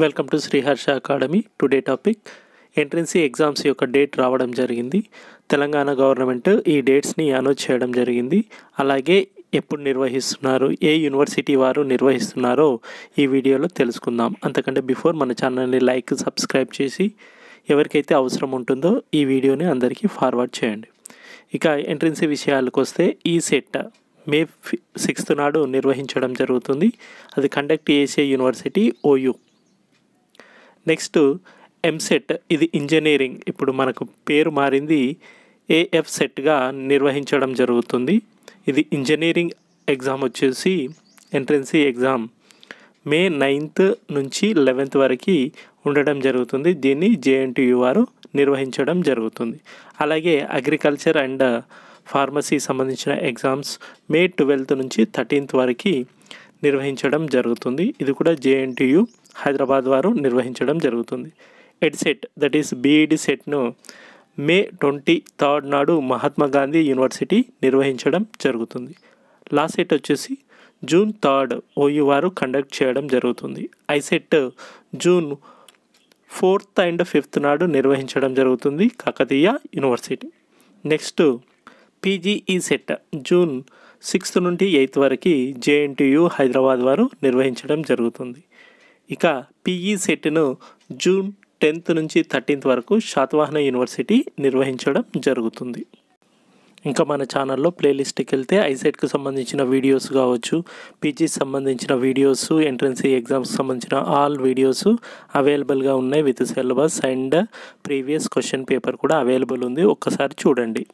Welcome to Sriharsha academy. Today topic entrance exams యొక్క date రావడం జరిగింది. తెలంగాణ గవర్నమెంట్ ఈ డేట్స్ని అనౌన్స్ చేయడం జరిగింది. అలాగే ఎప్పుడు నిర్వహిస్తున్నారు, ఏ యూనివర్సిటీ వారు నిర్వహిస్తున్నారో ఈ వీడియోలో తెలుసుకుందాం. అంతకంటే బిఫోర్ మన ఛానల్ని లైక్, సబ్స్క్రైబ్ చేసి ఎవరికైతే అవసరం ఉంటుందో ఈ వీడియోని అందరికీ ఫార్వర్డ్ చేయండి. ఇక ఎంట్రన్సీ విషయాలకు వస్తే ఈ సెట్ మే 6 నాడు నిర్వహించడం జరుగుతుంది. అది కండక్ట్ చేసే యూనివర్సిటీ ఓయూ. నెక్స్ట్ ఎంసెట్, ఇది ఇంజనీరింగ్, ఇప్పుడు మనకు పేరు మారింది, ఏఎఫ్ సెట్గా నిర్వహించడం జరుగుతుంది. ఇది ఇంజనీరింగ్ ఎగ్జామ్ వచ్చేసి ఎంట్రన్సీ ఎగ్జామ్ మే 9th నుంచి 11th వరకు ఉండడం జరుగుతుంది. దీన్ని జేఎన్టీయూ వారు నిర్వహించడం జరుగుతుంది. అలాగే అగ్రికల్చర్ అండ్ ఫార్మసీ సంబంధించిన ఎగ్జామ్స్ మే 12th నుంచి 13th వరకు నిర్వహించడం జరుగుతుంది. ఇది కూడా జేఎన్టీయూ హైదరాబాద్ వారు నిర్వహించడం జరుగుతుంది. ఎడ్సెట్, దట్ ఈస్ బీఈడి సెట్ను మే 23rd నాడు మహాత్మా గాంధీ యూనివర్సిటీ నిర్వహించడం జరుగుతుంది. లా సెట్ వచ్చేసి జూన్ 3rd ఓయూ వారు కండక్ట్ చేయడం జరుగుతుంది. ICET June 4th and 5th నాడు నిర్వహించడం జరుగుతుంది Kakatiya university. Next PGE set June 6th నుండి 8th వరకు జేఎన్టీయూ హైదరాబాద్ వారు నిర్వహించడం జరుగుతుంది. ఇక పీఈ సెట్ను జూన్ 10th నుంచి 13th వరకు శాతవాహన యూనివర్సిటీ నిర్వహించడం జరుగుతుంది. ఇంకా మన ఛానల్లో ప్లేలిస్ట్కి వెళ్తే ఐసెట్కి సంబంధించిన వీడియోస్ కావచ్చు, పీజీ సంబంధించిన వీడియోస్, ఎంట్రన్సీ ఎగ్జామ్స్కి సంబంధించిన ఆల్ వీడియోస్ అవైలబుల్గా ఉన్నాయి. With syllabus and previous question paper కూడా అవైలబుల్ ఉంది. ఒక్కసారి చూడండి.